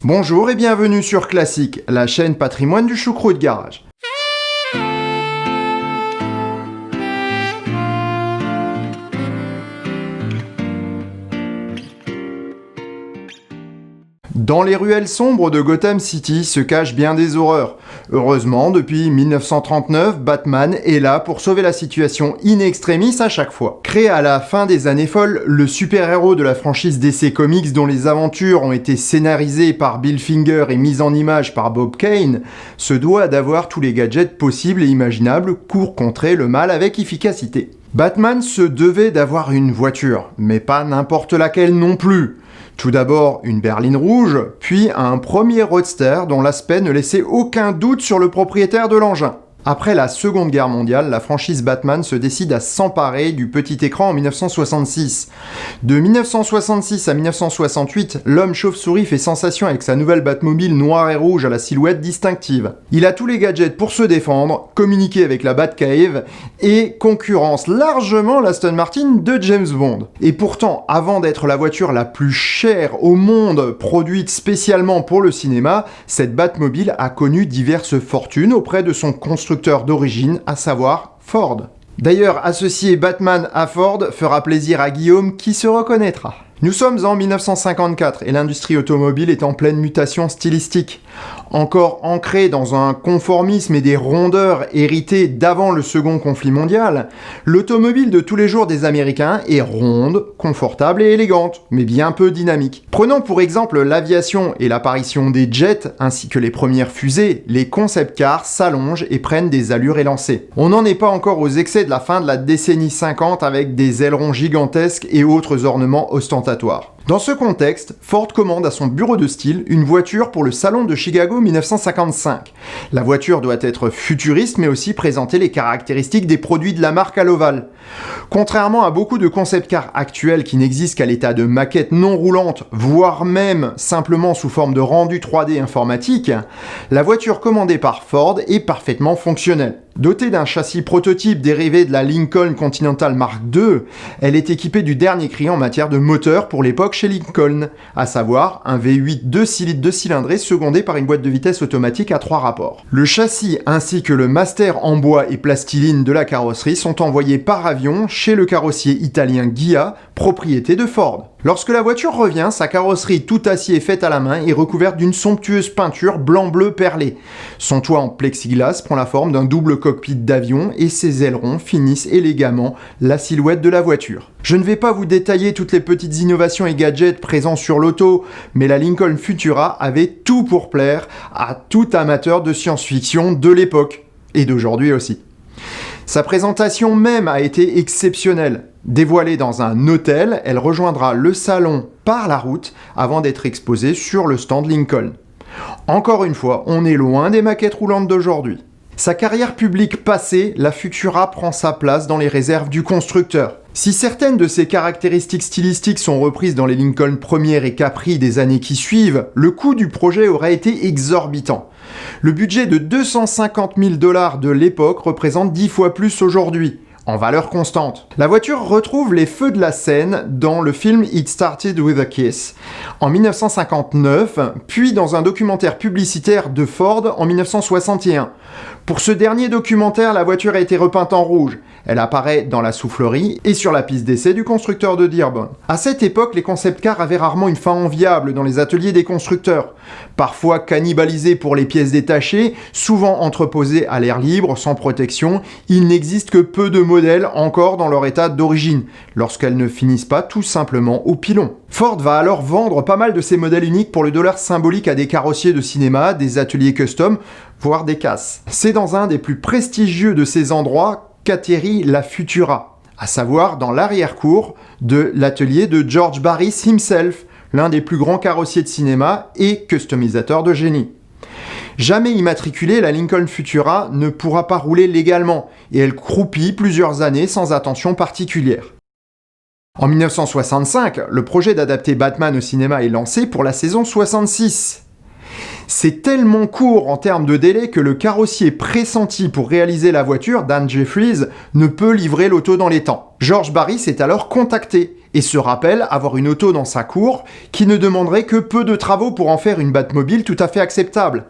Bonjour et bienvenue sur Classique, la chaîne patrimoine du Choucroute Garage. Dans les ruelles sombres de Gotham City se cachent bien des horreurs. Heureusement, depuis 1939, Batman est là pour sauver la situation in extremis à chaque fois. Créé à la fin des années folles, le super-héros de la franchise DC Comics dont les aventures ont été scénarisées par Bill Finger et mises en image par Bob Kane, se doit d'avoir tous les gadgets possibles et imaginables pour contrer le mal avec efficacité. Batman se devait d'avoir une voiture, mais pas n'importe laquelle non plus. Tout d'abord une berline rouge, puis un premier roadster dont l'aspect ne laissait aucun doute sur le propriétaire de l'engin. Après la Seconde Guerre mondiale, la franchise Batman se décide à s'emparer du petit écran en 1966. De 1966 à 1968, l'homme chauve-souris fait sensation avec sa nouvelle Batmobile noire et rouge à la silhouette distinctive. Il a tous les gadgets pour se défendre, communiquer avec la Batcave et concurrence largement l'Aston Martin de James Bond. Et pourtant, avant d'être la voiture la plus chère au monde produite spécialement pour le cinéma, cette Batmobile a connu diverses fortunes auprès de son constructeur d'origine, à savoir Ford. D'ailleurs, associer Batman à Ford fera plaisir à Guillaume qui se reconnaîtra. Nous sommes en 1954 et l'industrie automobile est en pleine mutation stylistique. Encore ancrée dans un conformisme et des rondeurs héritées d'avant le second conflit mondial, l'automobile de tous les jours des Américains est ronde, confortable et élégante, mais bien peu dynamique. Prenons pour exemple l'aviation et l'apparition des jets ainsi que les premières fusées, les concept cars s'allongent et prennent des allures élancées. On n'en est pas encore aux excès de la fin de la décennie 50 avec des ailerons gigantesques et autres ornements ostentatoires. Dans ce contexte, Ford commande à son bureau de style une voiture pour le salon de Chicago 1955. La voiture doit être futuriste mais aussi présenter les caractéristiques des produits de la marque à l'ovale. Contrairement à beaucoup de concept cars actuels qui n'existent qu'à l'état de maquette non roulante, voire même simplement sous forme de rendu 3D informatique, la voiture commandée par Ford est parfaitement fonctionnelle. Dotée d'un châssis prototype dérivé de la Lincoln Continental Mark II, elle est équipée du dernier cri en matière de moteur pour l'époque chez Lincoln, à savoir un V8 2 cylindrés secondé par une boîte de vitesse automatique à 3 rapports. Le châssis ainsi que le master en bois et plastiline de la carrosserie sont envoyés par avion chez le carrossier italien Ghia, propriété de Ford. Lorsque la voiture revient, sa carrosserie tout acier faite à la main est recouverte d'une somptueuse peinture blanc-bleu perlée. Son toit en plexiglas prend la forme d'un double cockpit d'avion et ses ailerons finissent élégamment la silhouette de la voiture. Je ne vais pas vous détailler toutes les petites innovations et gadgets présents sur l'auto, mais la Lincoln Futura avait tout pour plaire à tout amateur de science-fiction de l'époque, et d'aujourd'hui aussi. Sa présentation même a été exceptionnelle. Dévoilée dans un hôtel, elle rejoindra le salon par la route avant d'être exposée sur le stand Lincoln. Encore une fois, on est loin des maquettes roulantes d'aujourd'hui. Sa carrière publique passée, la Futura prend sa place dans les réserves du constructeur. Si certaines de ses caractéristiques stylistiques sont reprises dans les Lincoln première et Capri des années qui suivent, le coût du projet aurait été exorbitant. Le budget de 250 000 $ de l'époque représente 10 fois plus aujourd'hui, en valeur constante. La voiture retrouve les feux de la scène dans le film It Started With a Kiss en 1959, puis dans un documentaire publicitaire de Ford en 1961. Pour ce dernier documentaire, la voiture a été repeinte en rouge. Elle apparaît dans la soufflerie et sur la piste d'essai du constructeur de Dearborn. À cette époque, les concept cars avaient rarement une fin enviable dans les ateliers des constructeurs. Parfois cannibalisés pour les pièces détachées, souvent entreposés à l'air libre, sans protection, il n'existe que peu de modèles encore dans leur état d'origine, lorsqu'elles ne finissent pas tout simplement au pilon. Ford va alors vendre pas mal de ces modèles uniques pour le dollar symbolique à des carrossiers de cinéma, des ateliers custom, voire des casses. C'est dans un des plus prestigieux de ces endroits qu'atterrit la Futura, à savoir dans l'arrière-cour de l'atelier de George Barris himself, l'un des plus grands carrossiers de cinéma et customisateur de génie. Jamais immatriculée, la Lincoln Futura ne pourra pas rouler légalement et elle croupit plusieurs années sans attention particulière. En 1965, le projet d'adapter Batman au cinéma est lancé pour la saison 66. C'est tellement court en termes de délai que le carrossier pressenti pour réaliser la voiture, Dan Jeffries, ne peut livrer l'auto dans les temps. George Barris est alors contacté et se rappelle avoir une auto dans sa cour qui ne demanderait que peu de travaux pour en faire une Batmobile tout à fait acceptable.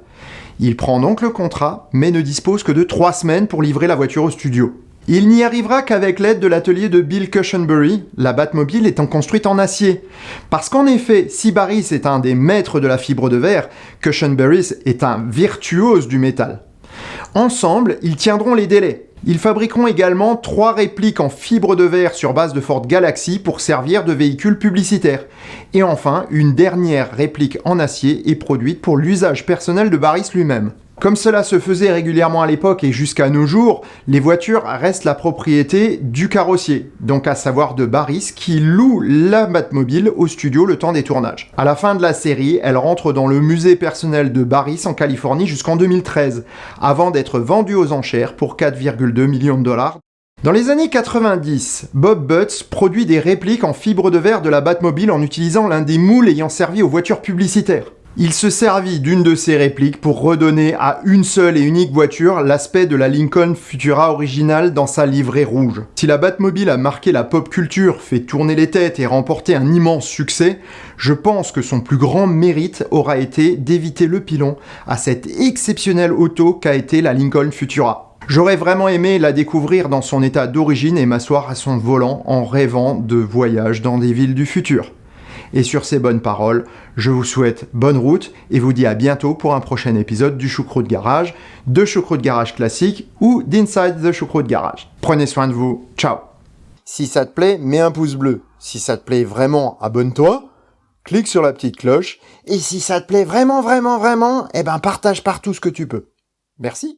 Il prend donc le contrat, mais ne dispose que de 3 semaines pour livrer la voiture au studio. Il n'y arrivera qu'avec l'aide de l'atelier de Bill Cushenberry, la Batmobile étant construite en acier. Parce qu'en effet, si Barris est un des maîtres de la fibre de verre, Cushenberry est un virtuose du métal. Ensemble, ils tiendront les délais. Ils fabriqueront également 3 répliques en fibre de verre sur base de Ford Galaxy pour servir de véhicules publicitaires. Et enfin, une dernière réplique en acier est produite pour l'usage personnel de Barris lui-même. Comme cela se faisait régulièrement à l'époque et jusqu'à nos jours, les voitures restent la propriété du carrossier, donc à savoir de Barris qui loue la Batmobile au studio le temps des tournages. À la fin de la série, elle rentre dans le musée personnel de Barris en Californie jusqu'en 2013, avant d'être vendue aux enchères pour 4,2 millions de dollars. Dans les années 90, Bob Butts produit des répliques en fibre de verre de la Batmobile en utilisant l'un des moules ayant servi aux voitures publicitaires. Il se servit d'une de ces répliques pour redonner à une seule et unique voiture l'aspect de la Lincoln Futura originale dans sa livrée rouge. Si la Batmobile a marqué la pop culture, fait tourner les têtes et remporté un immense succès, je pense que son plus grand mérite aura été d'éviter le pilon à cette exceptionnelle auto qu'a été la Lincoln Futura. J'aurais vraiment aimé la découvrir dans son état d'origine et m'asseoir à son volant en rêvant de voyages dans des villes du futur. Et sur ces bonnes paroles, je vous souhaite bonne route et vous dis à bientôt pour un prochain épisode du Choucroute Garage, de Choucroute Garage classique ou d'Inside the Choucroute Garage. Prenez soin de vous, ciao. Si ça te plaît, mets un pouce bleu. Si ça te plaît vraiment, abonne-toi, clique sur la petite cloche. Et si ça te plaît vraiment, partage partout ce que tu peux. Merci.